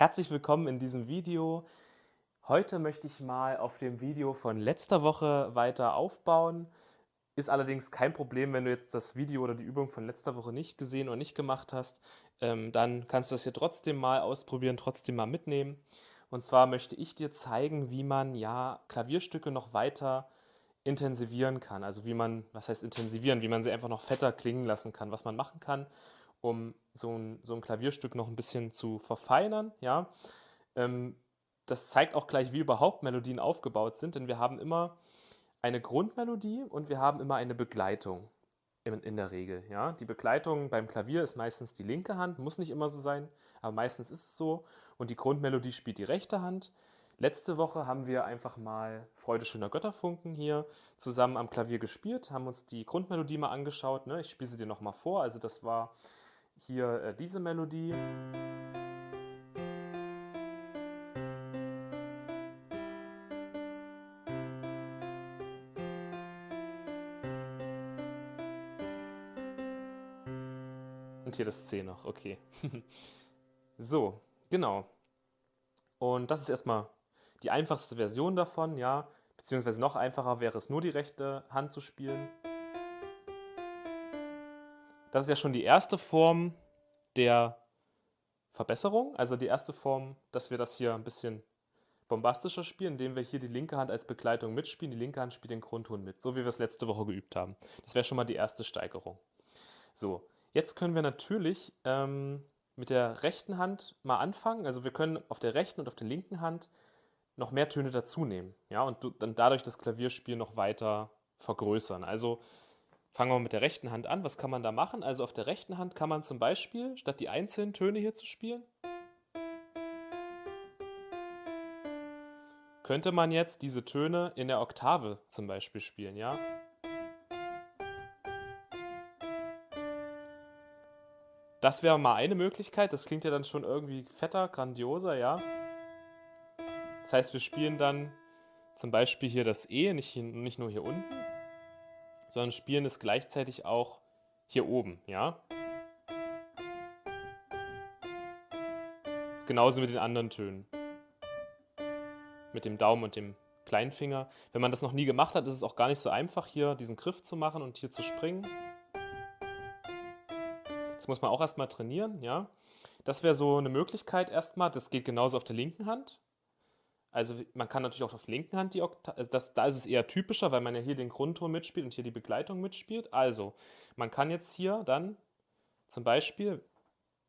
Herzlich willkommen in diesem Video. Heute möchte ich mal auf dem Video von letzter Woche weiter aufbauen. Ist allerdings kein Problem, wenn du jetzt das Video oder die Übung von letzter Woche nicht gesehen oder nicht gemacht hast. Dann kannst du das hier trotzdem mal ausprobieren, trotzdem mal mitnehmen. Und zwar möchte ich dir zeigen, wie man ja Klavierstücke noch weiter intensivieren kann. Also wie man, was heißt intensivieren, wie man sie einfach noch fetter klingen lassen kann, was man machen kann, um so ein Klavierstück noch ein bisschen zu verfeinern. Ja? Ähm, Das zeigt auch gleich, wie überhaupt Melodien aufgebaut sind, denn wir haben immer eine Grundmelodie und wir haben immer eine Begleitung in der Regel. Ja? Die Begleitung beim Klavier ist meistens die linke Hand, muss nicht immer so sein, aber meistens ist es so. Und die Grundmelodie spielt die rechte Hand. Letzte Woche haben wir einfach mal Freude schöner Götterfunken hier zusammen am Klavier gespielt, haben uns die Grundmelodie mal angeschaut. Ne? Ich spiele sie dir nochmal vor. Also das war hier diese Melodie. Und hier das C noch, okay. So, genau. Und das ist erstmal die einfachste Version davon, ja. Beziehungsweise noch einfacher wäre es nur die rechte Hand zu spielen. Das ist ja schon die erste Form der Verbesserung, also die erste Form, dass wir das hier ein bisschen bombastischer spielen, indem wir hier die linke Hand als Begleitung mitspielen. Die linke Hand spielt den Grundton mit, so wie wir es letzte Woche geübt haben. Das wäre schon mal die erste Steigerung. So, jetzt können wir natürlich mit der rechten Hand mal anfangen. Also wir können auf der rechten und auf der linken Hand noch mehr Töne dazu nehmen, ja, und dann dadurch das Klavierspiel noch weiter vergrößern. Also fangen wir mit der rechten Hand an. Was kann man da machen? Also auf der rechten Hand kann man zum Beispiel, statt die einzelnen Töne hier zu spielen, könnte man jetzt diese Töne in der Oktave zum Beispiel spielen, ja. Das wäre mal eine Möglichkeit. Das klingt ja dann schon irgendwie fetter, grandioser, ja. Das heißt, wir spielen dann zum Beispiel hier das E, nicht nur hier unten, sondern spielen es gleichzeitig auch hier oben, ja. Genauso mit den anderen Tönen. Mit dem Daumen und dem kleinen Finger. Wenn man das noch nie gemacht hat, ist es auch gar nicht so einfach, hier diesen Griff zu machen und hier zu springen. Das muss man auch erstmal trainieren, ja. Das wäre so eine Möglichkeit erstmal. Das geht genauso auf der linken Hand. Also man kann natürlich auch auf der linken Hand die Oktave, also da ist es eher typischer, weil man ja hier den Grundton mitspielt und hier die Begleitung mitspielt. Also man kann jetzt hier dann zum Beispiel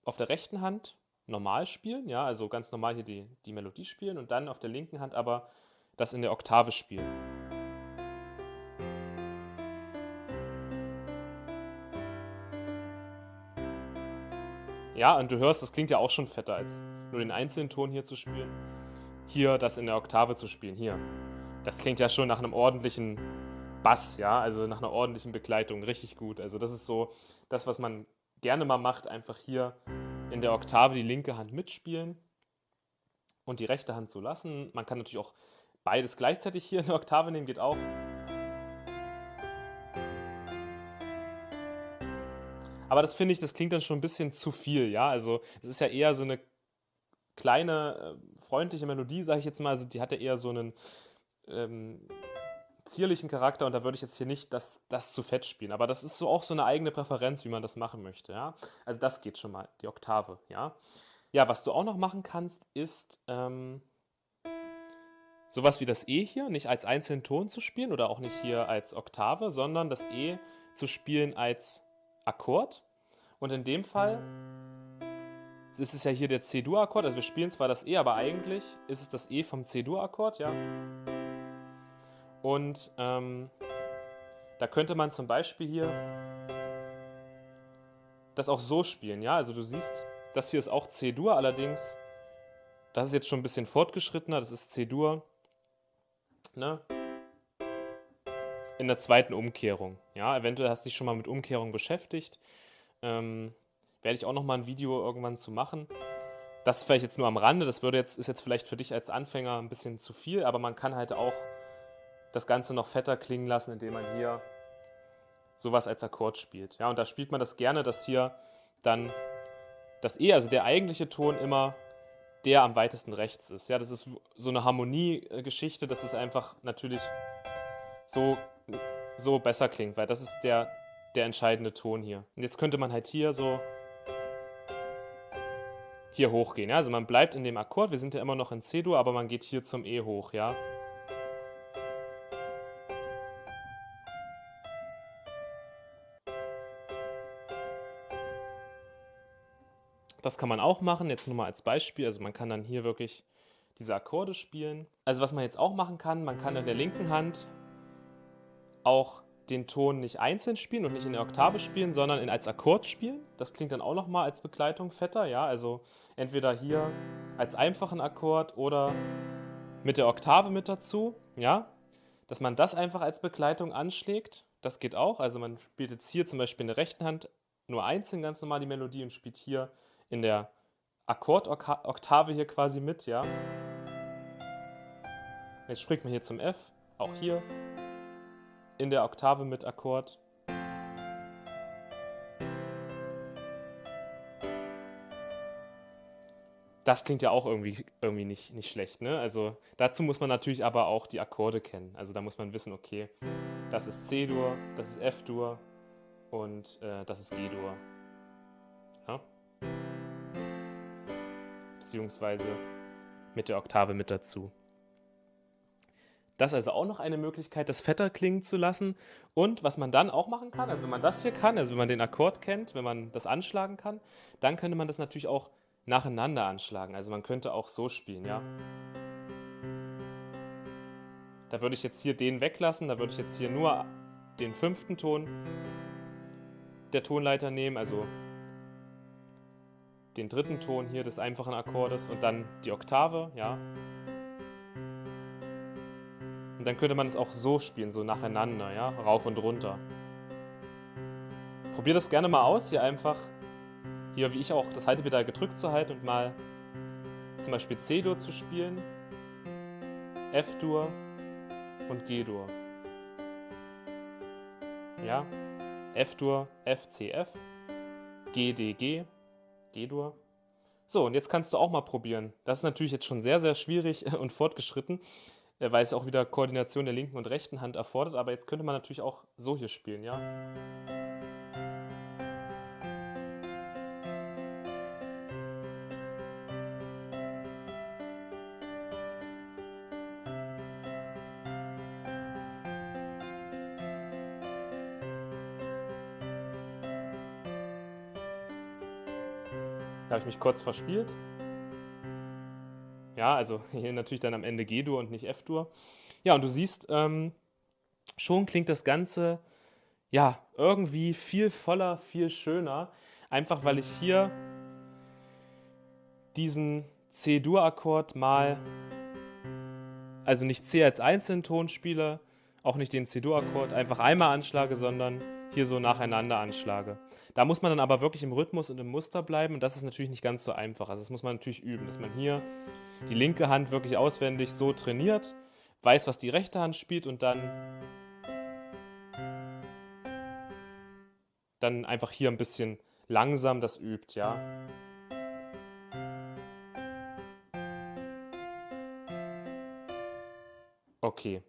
auf der rechten Hand normal spielen, ja, also ganz normal hier die Melodie spielen und dann auf der linken Hand aber das in der Oktave spielen. Ja, und du hörst, das klingt ja auch schon fetter, als nur den einzelnen Ton hier zu spielen. Hier das in der Oktave zu spielen, hier. Das klingt ja schon nach einem ordentlichen Bass, ja, also nach einer ordentlichen Begleitung, richtig gut. Also das ist so das, was man gerne mal macht, einfach hier in der Oktave die linke Hand mitspielen und die rechte Hand so lassen. Man kann natürlich auch beides gleichzeitig hier in der Oktave nehmen, geht auch. Aber das finde ich, das klingt dann schon ein bisschen zu viel, ja. Also es ist ja eher so eine kleine, freundliche Melodie, sage ich jetzt mal. Also die hat ja eher so einen ähm, zierlichen Charakter und da würde ich jetzt hier nicht das zu fett spielen. Aber das ist so auch so eine eigene Präferenz, wie man das machen möchte, ja. Also das geht schon mal, die Oktave, ja. Ja, was du auch noch machen kannst, ist sowas wie das E hier nicht als einzelnen Ton zu spielen oder auch nicht hier als Oktave, sondern das E zu spielen als Akkord. Und in dem Fall ist es ja hier der C-Dur-Akkord. Also wir spielen zwar das E, aber eigentlich ist es das E vom C-Dur-Akkord, ja. Und da könnte man zum Beispiel hier das auch so spielen, ja. Also du siehst, das hier ist auch C-Dur, allerdings, das ist jetzt schon ein bisschen fortgeschrittener, das ist C-Dur, ne? In der zweiten Umkehrung, ja. Eventuell hast du dich schon mal mit Umkehrung beschäftigt. Werde ich auch noch mal ein Video irgendwann zu machen. Das vielleicht jetzt nur am Rande, ist jetzt vielleicht für dich als Anfänger ein bisschen zu viel, aber man kann halt auch das Ganze noch fetter klingen lassen, indem man hier sowas als Akkord spielt. Ja, und da spielt man das gerne, dass hier dann das E, also der eigentliche Ton, immer der am weitesten rechts ist. Ja, das ist so eine Harmoniegeschichte, dass es einfach natürlich so, so besser klingt, weil das ist der entscheidende Ton hier. Und jetzt könnte man halt hier so hier hochgehen. Ja? Also man bleibt in dem Akkord, wir sind ja immer noch in C-Dur, aber man geht hier zum E hoch, ja. Das kann man auch machen, jetzt nur mal als Beispiel. Also man kann dann hier wirklich diese Akkorde spielen. Also was man jetzt auch machen kann, man kann in der linken Hand auch den Ton nicht einzeln spielen und nicht in der Oktave spielen, sondern als Akkord spielen. Das klingt dann auch nochmal als Begleitung fetter, ja. Also entweder hier als einfachen Akkord oder mit der Oktave mit dazu, ja. Dass man das einfach als Begleitung anschlägt, das geht auch. Also man spielt jetzt hier zum Beispiel in der rechten Hand nur einzeln ganz normal die Melodie und spielt hier in der Akkordoktave hier quasi mit, ja. Jetzt springt man hier zum F, auch hier in der Oktave mit Akkord. Das klingt ja auch irgendwie nicht schlecht, ne? Also dazu muss man natürlich aber auch die Akkorde kennen. Also da muss man wissen, okay, das ist C-Dur, das ist F-Dur und das ist G-Dur. Ja? Beziehungsweise mit der Oktave mit dazu. Das ist also auch noch eine Möglichkeit, das fetter klingen zu lassen. Und was man dann auch machen kann, also wenn man das hier kann, also wenn man den Akkord kennt, wenn man das anschlagen kann, dann könnte man das natürlich auch nacheinander anschlagen. Also man könnte auch so spielen, ja. Da würde ich jetzt hier den weglassen, da würde ich jetzt hier nur den 5. Ton der Tonleiter nehmen, also den 3. Ton hier des einfachen Akkordes und dann die Oktave, ja. Und dann könnte man es auch so spielen, so nacheinander, ja, rauf und runter. Probier das gerne mal aus, hier einfach, hier wie ich auch, das Haltepedal gedrückt zu halten und mal zum Beispiel C-Dur zu spielen, F-Dur und G-Dur. Ja, F-Dur, F, C, F, G, D, G, G-Dur. So, und jetzt kannst du auch mal probieren. Das ist natürlich jetzt schon sehr, sehr schwierig und fortgeschritten, weil es auch wieder Koordination der linken und rechten Hand erfordert, aber jetzt könnte man natürlich auch so hier spielen, ja. Da habe ich mich kurz verspielt. Ja, also hier natürlich dann am Ende G-Dur und nicht F-Dur. Ja, und du siehst, schon klingt das Ganze ja irgendwie viel voller, viel schöner. Einfach weil ich hier diesen C-Dur-Akkord mal, also nicht C als einzelnen Ton spiele, auch nicht den C-Dur-Akkord einfach einmal anschlage, sondern hier so nacheinander anschlage. Da muss man dann aber wirklich im Rhythmus und im Muster bleiben und das ist natürlich nicht ganz so einfach. Also das muss man natürlich üben, dass man hier die linke Hand wirklich auswendig so trainiert, weiß, was die rechte Hand spielt und dann einfach hier ein bisschen langsam das übt, ja. Okay.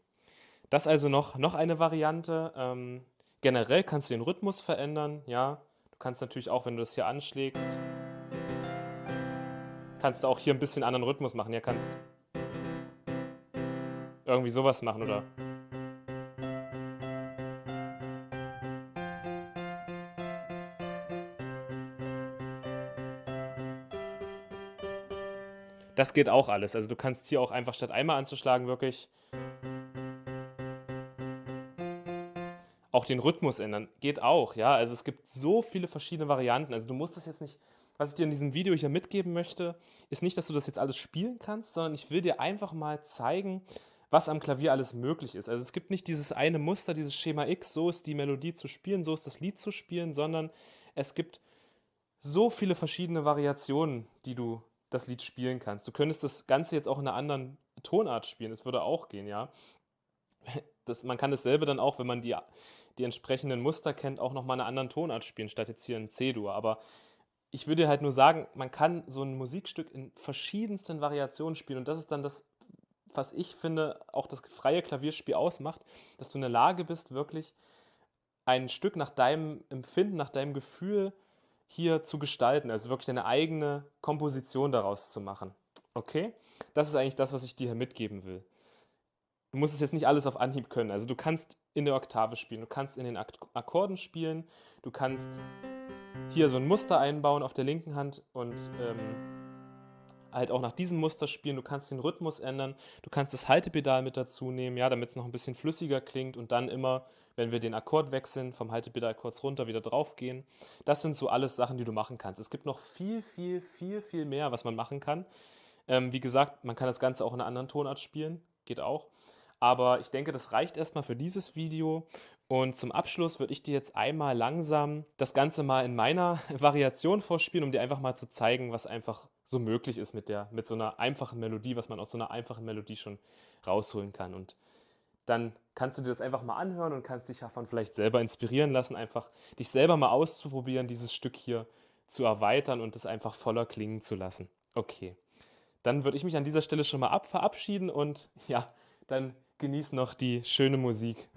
Das also noch eine Variante. Generell kannst du den Rhythmus verändern, ja. Du kannst natürlich auch, wenn du das hier anschlägst, kannst du auch hier ein bisschen anderen Rhythmus machen. Ja, kannst irgendwie sowas machen oder das geht auch alles. Also du kannst hier auch einfach statt einmal anzuschlagen wirklich auch den Rhythmus ändern. Geht auch, ja. Also es gibt so viele verschiedene Varianten. Also du musst das jetzt nicht, was ich dir in diesem Video hier mitgeben möchte, ist nicht, dass du das jetzt alles spielen kannst, sondern ich will dir einfach mal zeigen, was am Klavier alles möglich ist. Also es gibt nicht dieses eine Muster, dieses Schema X, so ist die Melodie zu spielen, so ist das Lied zu spielen, sondern es gibt so viele verschiedene Variationen, die du das Lied spielen kannst. Du könntest das Ganze jetzt auch in einer anderen Tonart spielen, das würde auch gehen, ja. Man kann dasselbe dann auch, wenn man die entsprechenden Muster kennt, auch noch mal in einer anderen Tonart spielen, statt jetzt hier in C-Dur. Aber ich würde halt nur sagen, man kann so ein Musikstück in verschiedensten Variationen spielen und das ist dann das, was ich finde, auch das freie Klavierspiel ausmacht, dass du in der Lage bist, wirklich ein Stück nach deinem Empfinden, nach deinem Gefühl hier zu gestalten, also wirklich deine eigene Komposition daraus zu machen. Okay? Das ist eigentlich das, was ich dir hier mitgeben will. Du musst es jetzt nicht alles auf Anhieb können. Also du kannst in der Oktave spielen, du kannst in den Akkorden spielen, du kannst hier so ein Muster einbauen auf der linken Hand und halt auch nach diesem Muster spielen. Du kannst den Rhythmus ändern, du kannst das Haltepedal mit dazu nehmen, ja, damit es noch ein bisschen flüssiger klingt und dann immer, wenn wir den Akkord wechseln, vom Haltepedal kurz runter, wieder drauf gehen. Das sind so alles Sachen, die du machen kannst. Es gibt noch viel, viel, viel, viel mehr, was man machen kann. Wie gesagt, man kann das Ganze auch in einer anderen Tonart spielen, geht auch. Aber ich denke, das reicht erstmal für dieses Video. Und zum Abschluss würde ich dir jetzt einmal langsam das Ganze mal in meiner Variation vorspielen, um dir einfach mal zu zeigen, was einfach so möglich ist mit so einer einfachen Melodie, was man aus so einer einfachen Melodie schon rausholen kann. Und dann kannst du dir das einfach mal anhören und kannst dich davon vielleicht selber inspirieren lassen, einfach dich selber mal auszuprobieren, dieses Stück hier zu erweitern und es einfach voller klingen zu lassen. Okay, dann würde ich mich an dieser Stelle schon mal verabschieden und ja, dann genieß noch die schöne Musik.